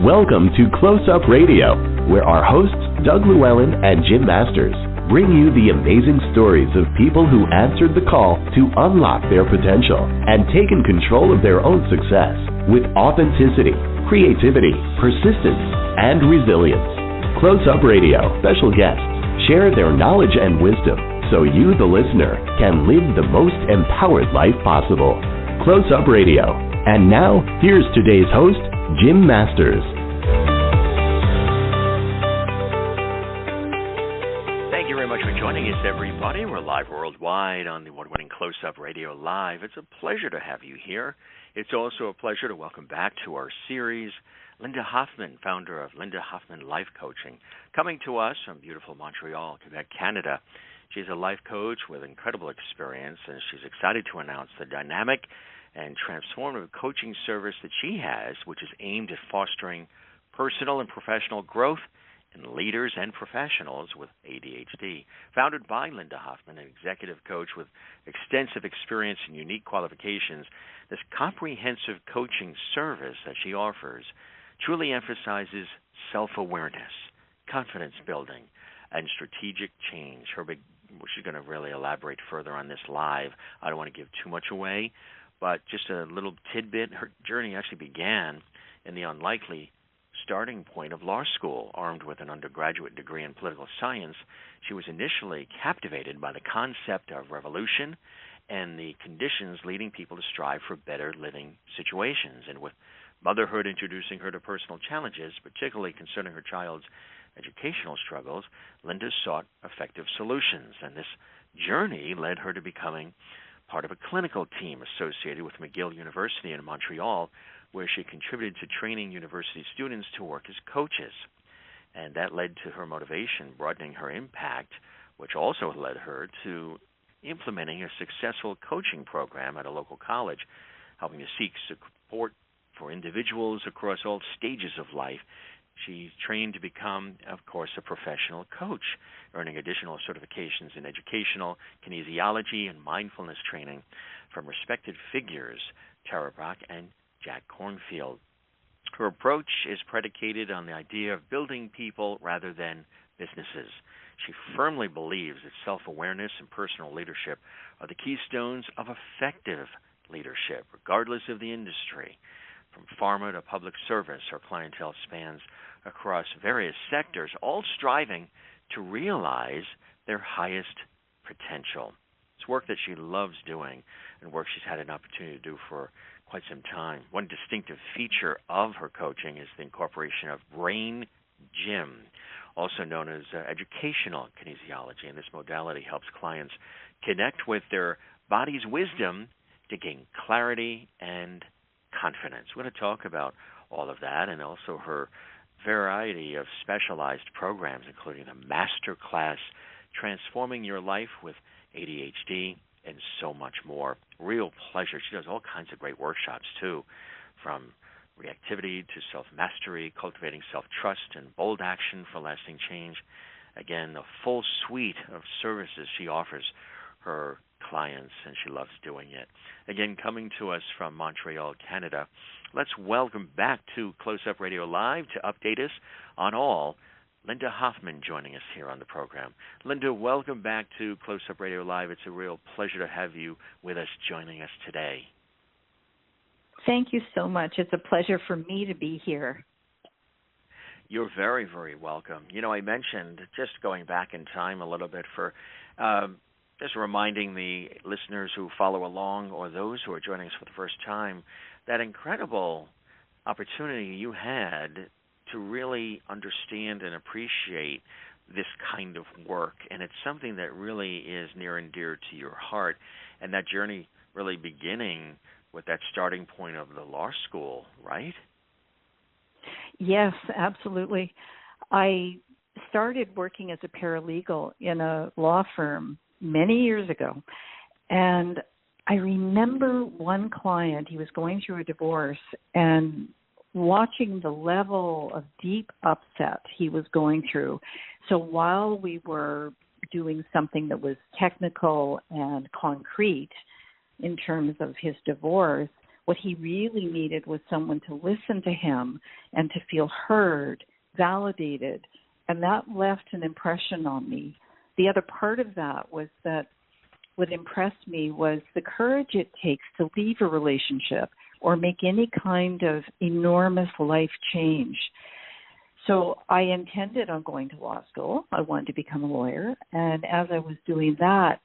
Welcome to Close Up Radio, where our hosts, Doug Llewellyn and Jim Masters, bring you the amazing stories of people who answered the call to unlock their potential and taken control of their own success with authenticity, creativity, persistence, and resilience. Close Up Radio special guests share their knowledge and wisdom so you, the listener, can live the most empowered life possible. Close Up Radio. And now, here's today's host, Jim Masters. Thank you very much for joining us, everybody. We're live worldwide on the award-winning Close Up Radio Live. It's a pleasure to have you here. It's also a pleasure to welcome back to our series Lynda Hoffman, founder of Lynda Hoffman Life Coaching, coming to us from beautiful Montreal, Quebec, Canada. She's a life coach with incredible experience, and she's excited to announce the dynamic and transformative coaching service that she has, which is aimed at fostering personal and professional growth in leaders and professionals with ADHD. Founded by Lynda Hoffman, an executive coach with extensive experience and unique qualifications, this comprehensive coaching service that she offers truly emphasizes self-awareness, confidence building, and strategic change. She's going to really elaborate further on this live. I don't want to give too much away, but just a little tidbit. Her journey actually began in the unlikely starting point of law school. Armed with an undergraduate degree in political science, she was initially captivated by the concept of revolution and the conditions leading people to strive for better living situations. And with motherhood introducing her to personal challenges, particularly concerning her child's educational struggles, Lynda sought effective solutions. And this journey led her to becoming part of a clinical team associated with McGill University in Montreal, where she contributed to training university students to work as coaches. And that led to her motivation, broadening her impact, which also led her to implementing a successful coaching program at a local college, helping to seek support for individuals across all stages of life. She trained to become, of course, a professional coach, earning additional certifications in educational, kinesiology, and mindfulness training from respected figures, Tara Brach and Jack Kornfield. Her approach is predicated on the idea of building people rather than businesses. She firmly believes that self-awareness and personal leadership are the keystones of effective leadership, regardless of the industry. From pharma to public service, her clientele spans across various sectors, all striving to realize their highest potential. It's work that she loves doing and work she's had an opportunity to do for quite some time. One distinctive feature of her coaching is the incorporation of brain gym, also known as educational kinesiology. And this modality helps clients connect with their body's wisdom to gain clarity and confidence. We're going to talk about all of that and also her variety of specialized programs, including the Master Class, Transforming Your Life with ADHD, and so much more. Real pleasure. She does all kinds of great workshops, too, from reactivity to self-mastery, cultivating self-trust, and bold action for lasting change. Again, a full suite of services she offers her clients, and she loves doing it. Again, coming to us from Montreal, Canada, let's welcome back to Close Up Radio Live to update us on all, Lynda Hoffman joining us here on the program. Lynda, welcome back to Close Up Radio Live. It's a real pleasure to have you with us, joining us today. Thank you so much. It's a pleasure for me to be here. You're very, very welcome. You know, I mentioned, just going back in time a little bit for just reminding the listeners who follow along or those who are joining us for the first time, that incredible opportunity you had to really understand and appreciate this kind of work. And it's something that really is near and dear to your heart. And that journey really beginning with that starting point of the law school, right? Yes, absolutely. I started working as a paralegal in a law firm many years ago. And I remember one client, he was going through a divorce, and watching the level of deep upset he was going through. So while we were doing something that was technical and concrete in terms of his divorce, What he really needed was someone to listen to him and to feel heard, validated, and that left an impression on me. The other part of that was that what impressed me was the courage it takes to leave a relationship or make any kind of enormous life change. So I intended on going to law school. I wanted to become a lawyer. And as I was doing that,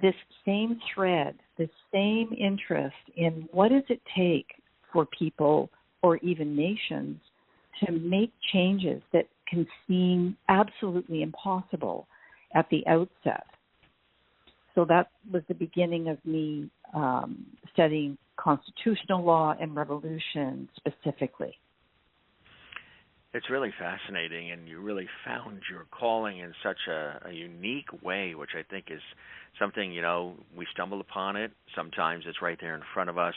this same thread, this same interest in what does it take for people or even nations to make changes that can seem absolutely impossible at the outset. So that was the beginning of me studying constitutional law and revolution specifically. It's really fascinating, and you really found your calling in such a unique way, which I think is something, we stumble upon it. Sometimes it's right there in front of us,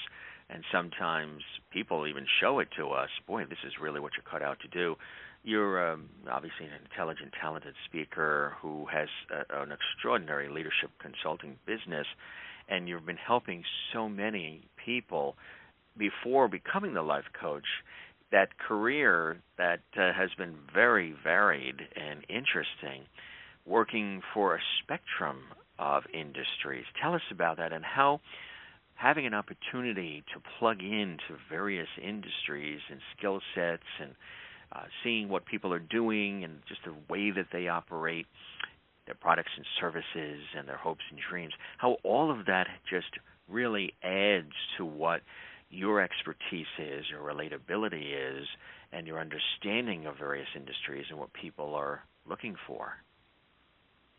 and sometimes people even show it to us. Boy, this is really what you're cut out to do. You're obviously an intelligent, talented speaker who has an extraordinary leadership consulting business, and you've been helping so many people before becoming the life coach. That career that has been very varied and interesting, working for a spectrum of industries. Tell us about that and how having an opportunity to plug into various industries and skill sets and seeing what people are doing and just the way that they operate, their products and services and their hopes and dreams, how all of that just really adds to what your expertise is, your relatability is, and your understanding of various industries and what people are looking for.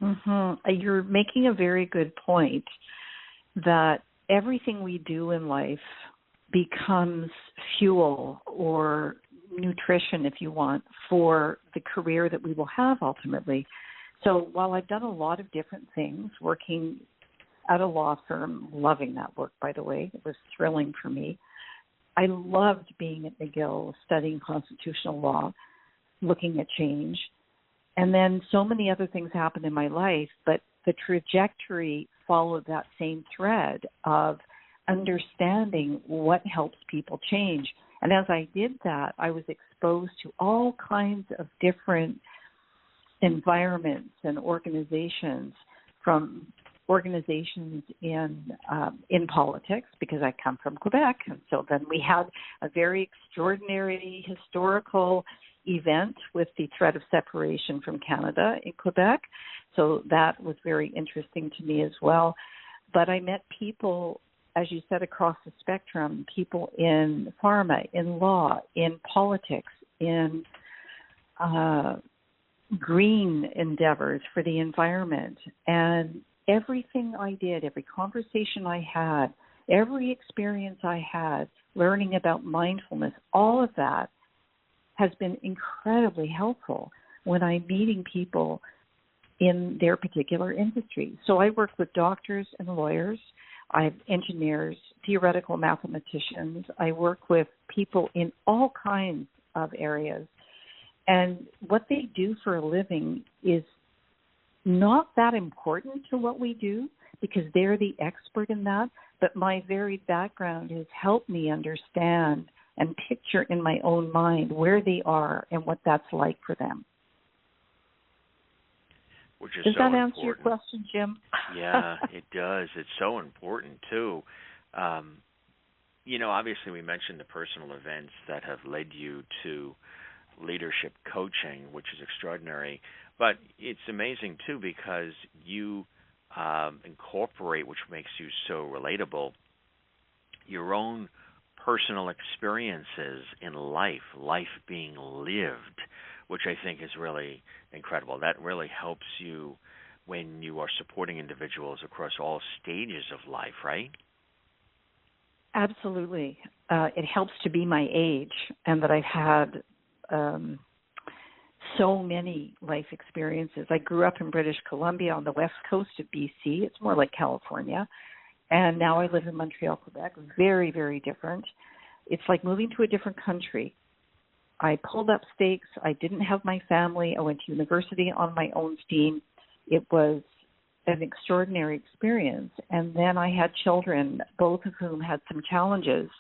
Mm-hmm. You're making a very good point that everything we do in life becomes fuel or nutrition, if you want, for the career that we will have ultimately. So while I've done a lot of different things, working at a law firm, loving that work, by the way. It was thrilling for me. I loved being at McGill, studying constitutional law, looking at change. And then so many other things happened in my life, but the trajectory followed that same thread of understanding what helps people change. And as I did that, I was exposed to all kinds of different environments and organizations, from organizations in politics, because I come from Quebec. And so then we had a very extraordinary historical event with the threat of separation from Canada in Quebec. So that was very interesting to me as well. But I met people, as you said, across the spectrum, people in pharma, in law, in politics, in green endeavors for the environment. And everything I did, every conversation I had, every experience I had, learning about mindfulness, all of that has been incredibly helpful when I'm meeting people in their particular industry. So I work with doctors and lawyers. I have engineers, theoretical mathematicians. I work with people in all kinds of areas. And what they do for a living is not that important to what we do, because they're the expert in that. But my varied background has helped me understand and picture in my own mind where they are and what that's like for them. Which is Does so that answer important. your question, Jim? Yeah, it does. It's so important, too. Obviously we mentioned the personal events that have led you to leadership coaching, which is extraordinary. But it's amazing, too, because you incorporate, which makes you so relatable, your own personal experiences in life being lived, which I think is really incredible. That really helps you when you are supporting individuals across all stages of life, right? Absolutely. It helps to be my age, and that I've had so many life experiences. I grew up in British Columbia on the west coast of BC. It's more like California. And now I live in Montreal, Quebec. Very, very different. It's like moving to a different country. I pulled up stakes. I didn't have my family. I went to university on my own steam. It was an extraordinary experience. And then I had children, both of whom had some challenges.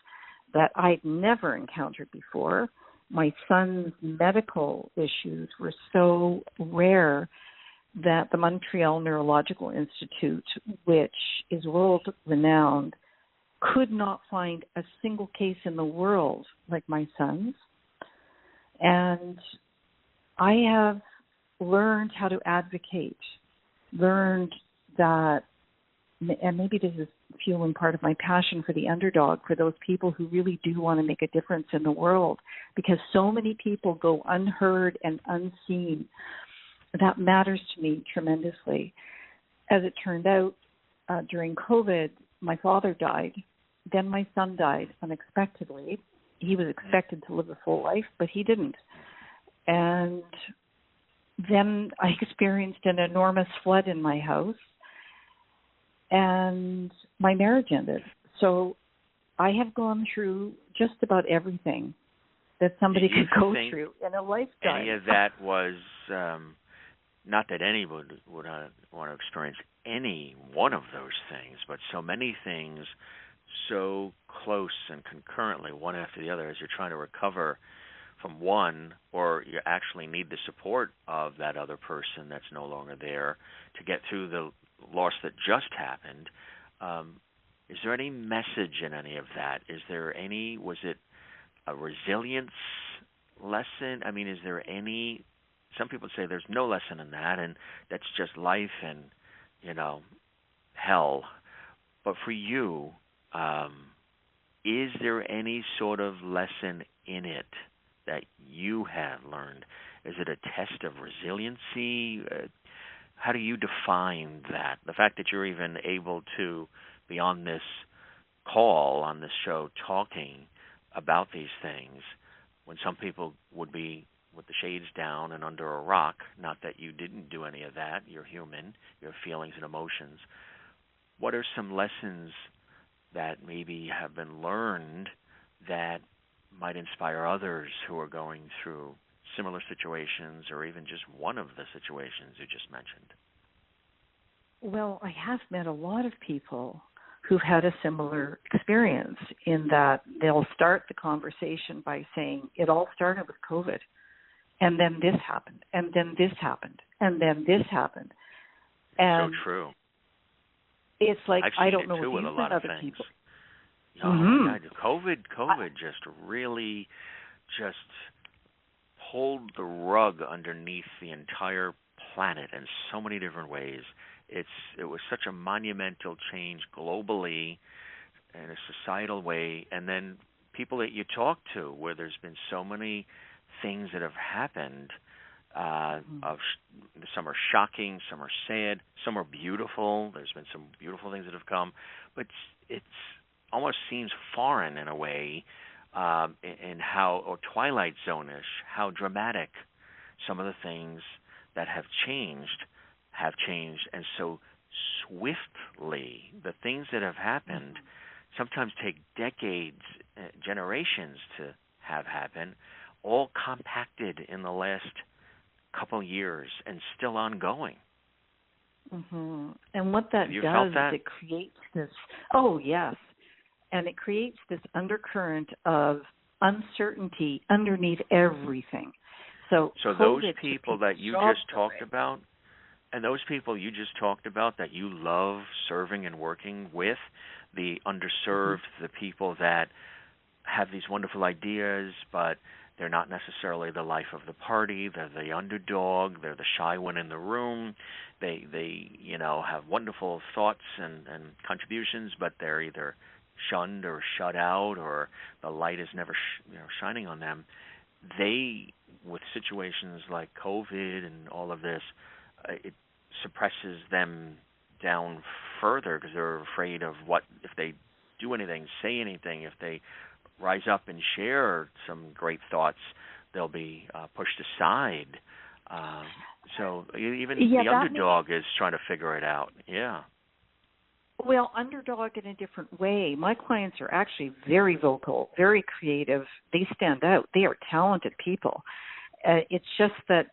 that I'd never encountered before. My son's medical issues were so rare that the Montreal Neurological Institute, which is world-renowned, could not find a single case in the world like my son's. And I have learned how to advocate, learned that, and maybe this is fueling part of my passion for the underdog, for those people who really do want to make a difference in the world, because so many people go unheard and unseen. That matters to me tremendously. As it turned out, during COVID, my father died. Then my son died unexpectedly. He was expected to live a full life, but he didn't. And then I experienced an enormous flood in my house, and my marriage ended. So I have gone through just about everything that somebody could go through in a lifetime. Any of that was, not that anyone would want to experience any one of those things, but so many things so close and concurrently, one after the other, as you're trying to recover from one, or you actually need the support of that other person that's no longer there to get through the loss that just happened. Is there any message in any of that? Was it a resilience lesson? I mean, is there any, some people say there's no lesson in that, and that's just life and, hell. But for you, is there any sort of lesson in it that you have learned? Is it a test of resiliency? How do you define that? The fact that you're even able to be on this call, on this show, talking about these things, when some people would be with the shades down and under a rock, not that you didn't do any of that, you're human, you have feelings and emotions. What are some lessons that maybe have been learned that might inspire others who are going through similar situations, or even just one of the situations you just mentioned? Well, I have met a lot of people who've had a similar experience, in that they'll start the conversation by saying, it all started with COVID, and then this happened, and then this happened, and then this happened. And so true. It's like, I've I seen don't it know too if with a you've lot met of other things. people. Oh my God, COVID just really just pulled the rug underneath the entire planet in so many different ways. It was such a monumental change globally in a societal way, and then people that you talk to, where there's been so many things that have happened. Some are shocking, some are sad, some are beautiful. There's been some beautiful things that have come, but it's almost seems foreign in a way, in how, or Twilight Zone-ish, how dramatic some of the things that have changed, and so swiftly. The things that have happened sometimes take decades, generations to have happen, all compacted in the last couple years and still ongoing. Mm-hmm. And what that you does felt is that? it creates this, oh yes, and it creates this undercurrent of uncertainty underneath everything. So those people that you just talked about, and those people you just talked about that you love serving and working with, the underserved, the people that have these wonderful ideas, but they're not necessarily the life of the party. They're the underdog. They're the shy one in the room. They have wonderful thoughts and contributions, but they're either shunned or shut out, or the light is never shining on them. They, with situations like COVID and all of this, it suppresses them down further because they're afraid of what if they do anything, say anything, if they rise up and share some great thoughts, they'll be pushed aside. So even the underdog is trying to figure it out. Yeah. Well, underdog in a different way. My clients are actually very vocal, very creative. They stand out. They are talented people. It's just that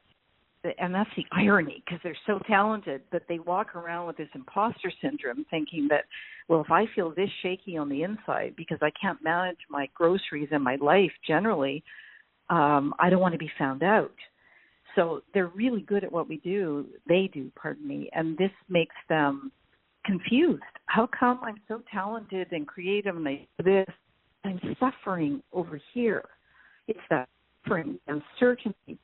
and that's the irony, because they're so talented, but they walk around with this imposter syndrome thinking that, well, if I feel this shaky on the inside because I can't manage my groceries and my life generally, I don't want to be found out. So they're really good at what they do, and this makes them confused. How come I'm so talented and creative and I do this? I'm suffering over here. It's that suffering, uncertainty,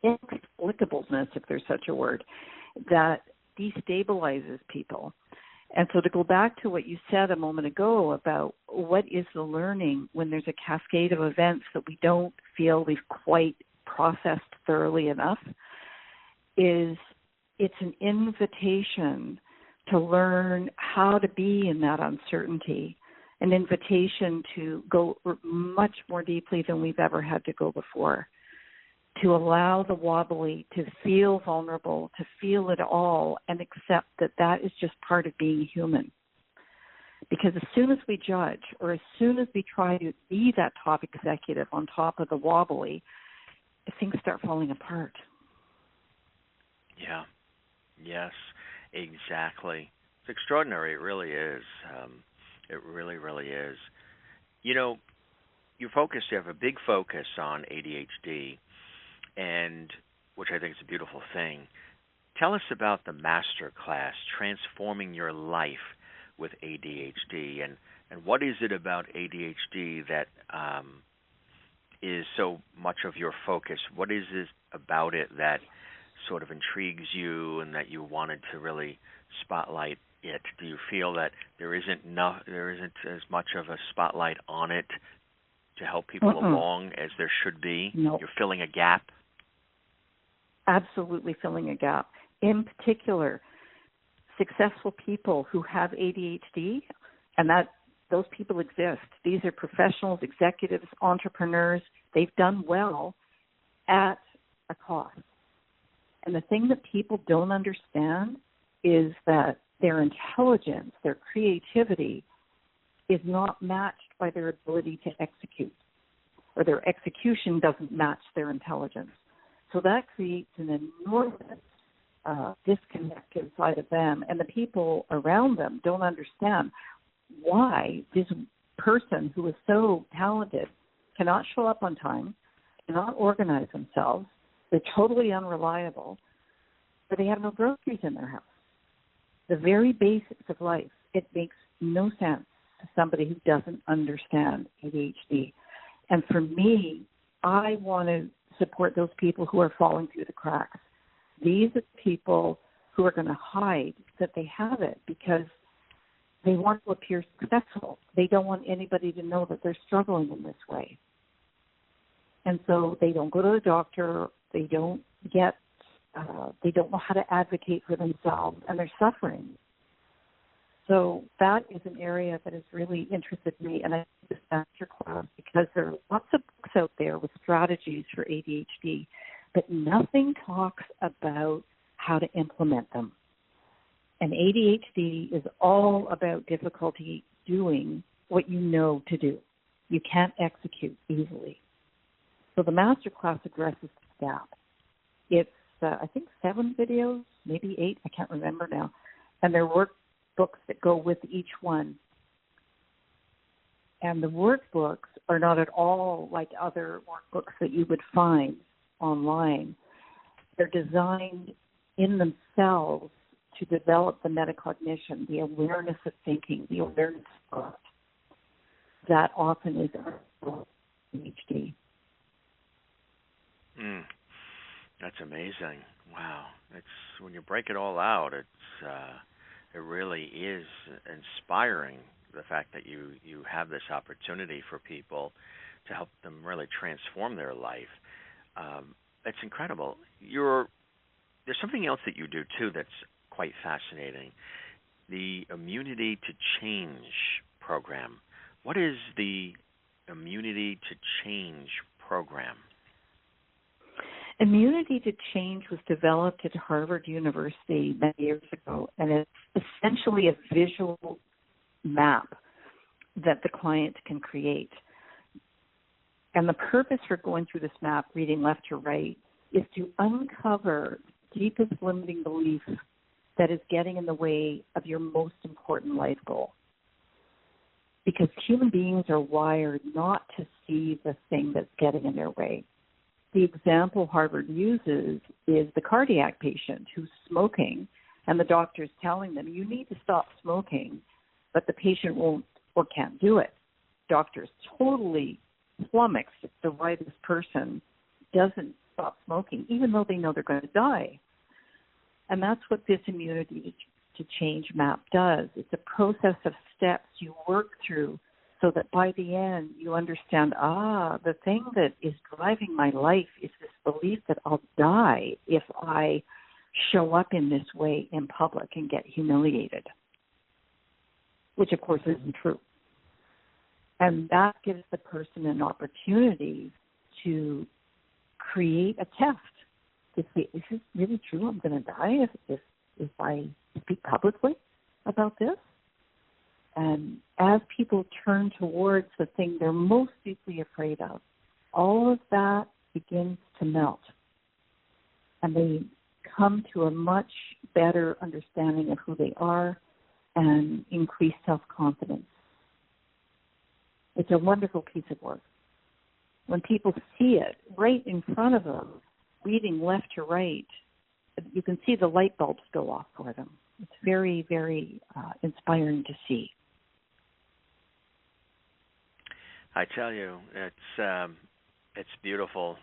inexplicableness, if there's such a word, that destabilizes people. And so to go back to what you said a moment ago about what is the learning when there's a cascade of events that we don't feel we've quite processed thoroughly enough, is it's an invitation to learn how to be in that uncertainty, an invitation to go much more deeply than we've ever had to go before, to allow the wobbly to feel vulnerable, to feel it all, and accept that that is just part of being human. Because as soon as we judge, or as soon as we try to be that top executive on top of the wobbly, things start falling apart. Yeah. Yes, exactly. It's extraordinary. It really is. It really, really is. You know, you have a big focus on ADHD, and which I think is a beautiful thing. Tell us about the master class, Transforming Your Life with ADHD, and what is it about ADHD that is so much of your focus? What is it about it that sort of intrigues you and that you wanted to really spotlight it? Do you feel that there isn't as much of a spotlight on it to help people along as there should be? Nope. You're filling a gap? Absolutely filling a gap. In particular, successful people who have ADHD, and those people exist. These are professionals, executives, entrepreneurs. They've done well at a cost. And the thing that people don't understand is that their intelligence, their creativity is not matched by their ability to execute, or their execution doesn't match their intelligence. So that creates an enormous disconnect inside of them, and the people around them don't understand why this person who is so talented cannot show up on time, cannot organize themselves, they're totally unreliable, but they have no groceries in their house. The very basics of life, it makes no sense to somebody who doesn't understand ADHD. And for me, I want to support those people who are falling through the cracks. These are people who are going to hide that they have it because they want to appear successful. They don't want anybody to know that they're struggling in this way. And so they don't go to the doctor, they don't know how to advocate for themselves, and they're suffering. So that is an area that has really interested me, and I think this masterclass, because there are lots of books out there with strategies for ADHD, but nothing talks about how to implement them. And ADHD is all about difficulty doing what you know to do. You can't execute easily. So the masterclass addresses this gap. It's, I think, 7 videos, maybe 8, I can't remember now, and there are workbooks that go with each one. And the workbooks are not at all like other workbooks that you would find online. They're designed in themselves to develop the metacognition, the awareness of thinking, the awareness of thought. That often is ADHD. That's amazing. Wow. It's when you break it all out, it really is inspiring, the fact that you have this opportunity for people to help them really transform their life. It's incredible. There's something else that you do too that's quite fascinating. The Immunity to Change program. What is the Immunity to Change program? Immunity to Change was developed at Harvard University many years ago, and it's essentially a visual map that the client can create. And the purpose for going through this map, reading left to right, is to uncover the deepest limiting belief that is getting in the way of your most important life goal. Because human beings are wired not to see the thing that's getting in their way. The example Harvard uses is the cardiac patient who's smoking, and the doctor's telling them, you need to stop smoking, but the patient won't or can't do it. Doctor's totally flummoxed to why this person doesn't stop smoking, even though they know they're going to die. And that's what this immunity to change map does. It's a process of steps you work through so that by the end you understand, the thing that is driving my life is this belief that I'll die if I show up in this way in public and get humiliated, which of course isn't true. And that gives the person an opportunity to create a test to see, is this really true? I'm going to die if I speak publicly about this? And as people turn towards the thing they're most deeply afraid of, all of that begins to melt. And they come to a much better understanding of who they are and increased self-confidence. It's a wonderful piece of work. When people see it right in front of them, reading left to right, you can see the light bulbs go off for them. It's very, very inspiring to see. I tell you, it's beautiful,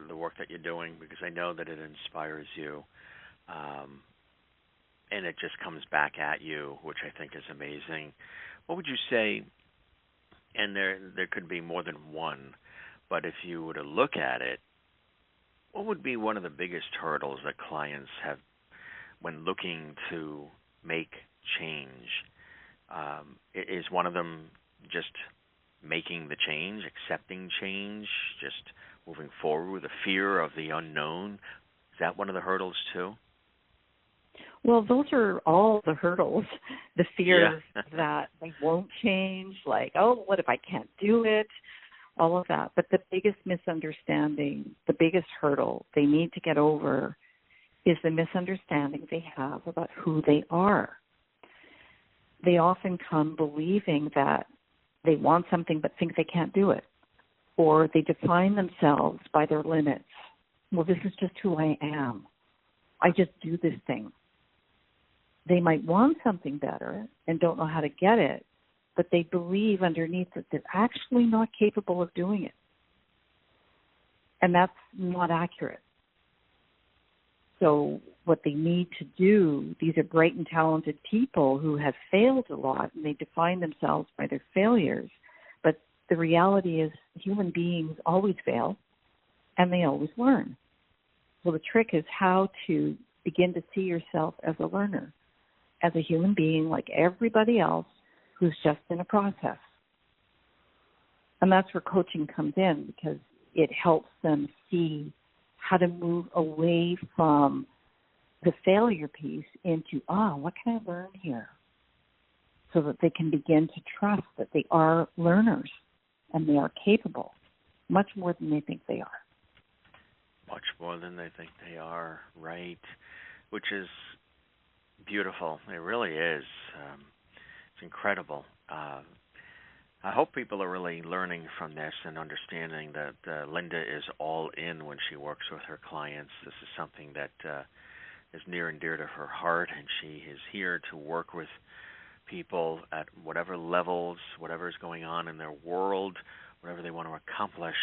the work that you're doing, because I know that it inspires you, and it just comes back at you, which I think is amazing. What would you say, and there could be more than one, but if you were to look at it, what would be one of the biggest hurdles that clients have when looking to make change? Is one of them just making the change, accepting change, just moving forward with the fear of the unknown? Is that one of the hurdles too? Well, those are all the hurdles. The fear that they won't change, like, what if I can't do it? All of that. But the biggest misunderstanding, the biggest hurdle they need to get over is the misunderstanding they have about who they are. They often come believing that they want something but think they can't do it, or they define themselves by their limits. Well, this is just who I am. I just do this thing. They might want something better and don't know how to get it, but they believe underneath that they're actually not capable of doing it. And that's not accurate. So what they need to do, these are bright and talented people who have failed a lot, and they define themselves by their failures. But the reality is human beings always fail, and they always learn. So the trick is how to begin to see yourself as a learner, as a human being like everybody else who's just in a process. And that's where coaching comes in, because it helps them see how to move away from the failure piece into, what can I learn here? So that they can begin to trust that they are learners and they are capable, much more than they think they are. Much more than they think they are, right? Which is beautiful. It really is. It's incredible. I hope people are really learning from this and understanding that Lynda is all in when she works with her clients. This is something that is near and dear to her heart, and she is here to work with people at whatever levels, whatever is going on in their world, whatever they want to accomplish.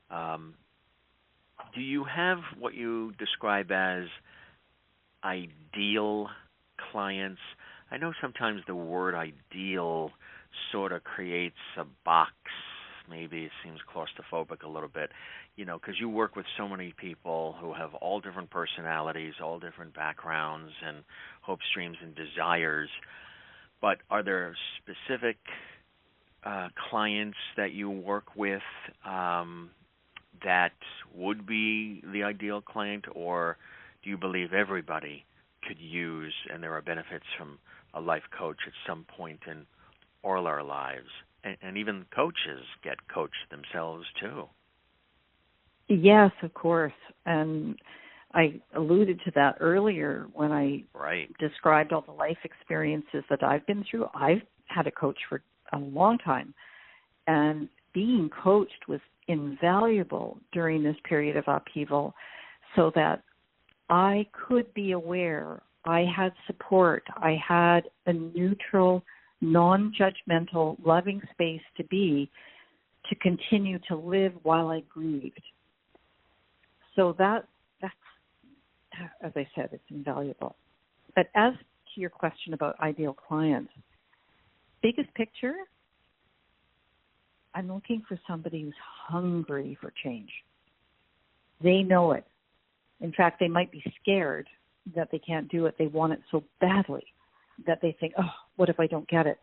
Do you have what you describe as ideal clients? I know sometimes the word ideal sort of creates a box. Maybe it seems claustrophobic a little bit, because you work with so many people who have all different personalities, all different backgrounds and hopes, dreams, and desires. But are there specific clients that you work with that would be the ideal client, or do you believe everybody could use, and there are benefits from a life coach at some point in all our lives? And even coaches get coached themselves too. Yes, of course. And I alluded to that earlier when I described all the life experiences that I've been through. I've had a coach for a long time, and being coached was invaluable during this period of upheaval so that I could be aware. I had support. I had a neutral, non-judgmental, loving space to continue to live while I grieved. So that's, as I said, it's invaluable. But as to your question about ideal clients, biggest picture, I'm looking for somebody who's hungry for change. They know it. In fact, they might be scared that they can't do it. They want it so badly that they think, oh, what if I don't get it?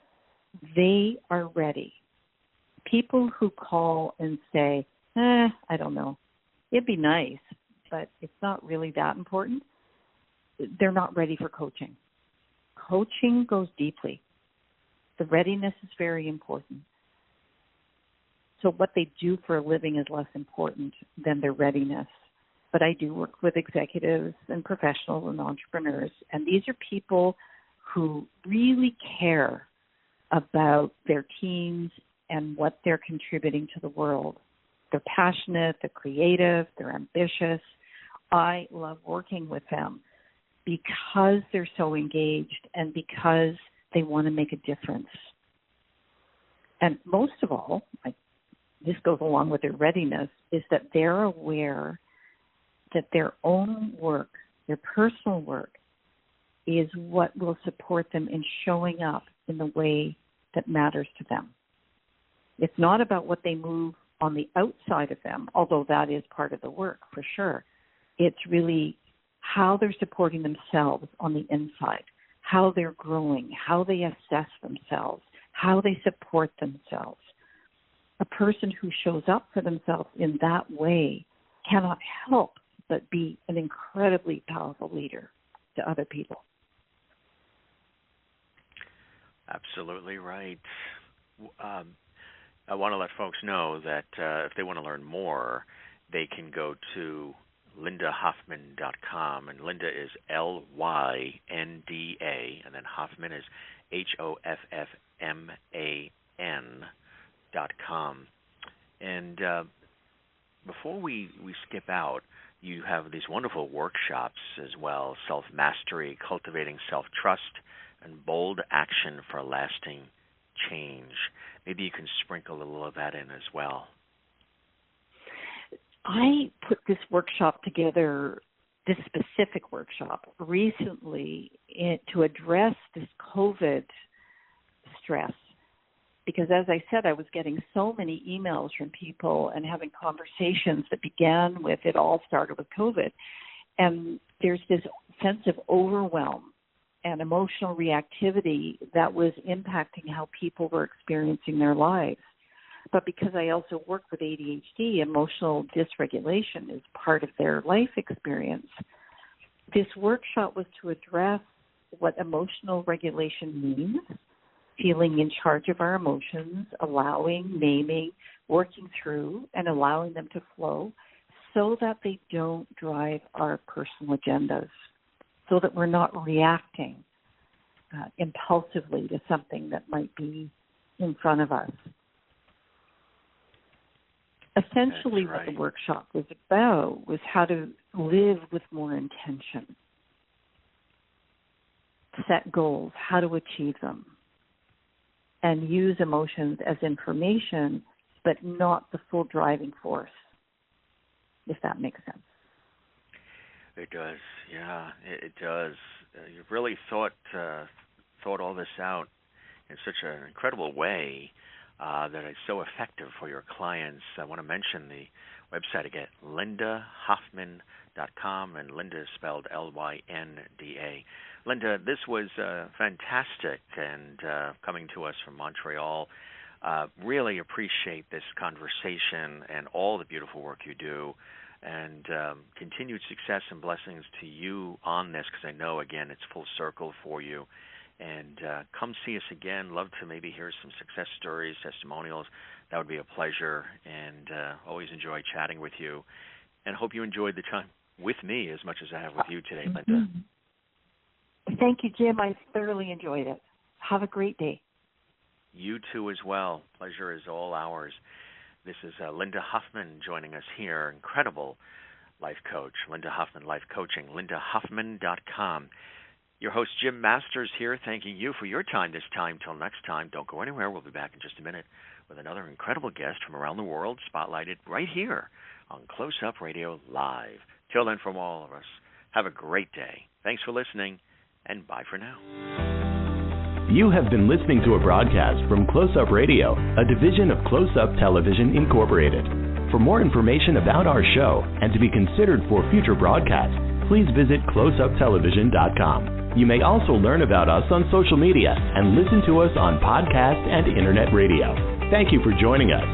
They are ready. People who call and say, I don't know, it'd be nice, but it's not really that important, they're not ready for coaching. Coaching goes deeply. The readiness is very important. So what they do for a living is less important than their readiness. But I do work with executives and professionals and entrepreneurs, and these are people who really care about their teams and what they're contributing to the world. They're passionate, they're creative, they're ambitious. I love working with them because they're so engaged and because they want to make a difference. And most of all, this goes along with their readiness, is that they're aware that their own work, their personal work, is what will support them in showing up in the way that matters to them. It's not about what they move on the outside of them, although that is part of the work for sure. It's really how they're supporting themselves on the inside, how they're growing, how they assess themselves, how they support themselves. A person who shows up for themselves in that way cannot help but be an incredibly powerful leader to other people. Absolutely right. I want to let folks know that if they want to learn more, they can go to LyndaHoffman.com, and Lynda is Lynda, and then Hoffman is HOFFMAN.com. And before we skip out, you have these wonderful workshops as well: self-mastery, cultivating self-trust, and bold action for lasting change. Maybe you can sprinkle a little of that in as well. I put this workshop together, this specific workshop, recently to address this COVID stress. Because as I said, I was getting so many emails from people and having conversations that began with, it all started with COVID. And there's this sense of overwhelm and emotional reactivity that was impacting how people were experiencing their lives. But because I also work with ADHD, emotional dysregulation is part of their life experience. This workshop was to address what emotional regulation means, feeling in charge of our emotions, allowing, naming, working through, and allowing them to flow so that they don't drive our personal agendas, so that we're not reacting impulsively to something that might be in front of us. Essentially, what the workshop was about was how to live with more intention, set goals, how to achieve them, and use emotions as information, but not the full driving force, if that makes sense. It does, yeah, it does. You've really thought all this out in such an incredible way that it's so effective for your clients. I want to mention the website again, LyndaHoffman.com, and Lynda is spelled Lynda. Lynda, this was fantastic, and coming to us from Montreal. Really appreciate this conversation and all the beautiful work you do, and continued success and blessings to you on this, because I know, again, it's full circle for you. And come see us again. Love to maybe hear some success stories, testimonials. That would be a pleasure, and always enjoy chatting with you. And hope you enjoyed the time with me as much as I have with you today, Lynda. Thank you, Jim. I thoroughly enjoyed it. Have a great day. You too as well. Pleasure is all ours. This is Lynda Hoffman joining us here, incredible life coach, Lynda Hoffman Life Coaching, LyndaHoffman.com. Your host, Jim Masters, here, thanking you for your time this time. Till next time, don't go anywhere. We'll be back in just a minute with another incredible guest from around the world, spotlighted right here on Close Up Radio Live. Till then, from all of us, have a great day. Thanks for listening, and bye for now. You have been listening to a broadcast from Close Up Radio, a division of Close Up Television Incorporated. For more information about our show and to be considered for future broadcasts, please visit closeuptelevision.com. You may also learn about us on social media and listen to us on podcast and internet radio. Thank you for joining us.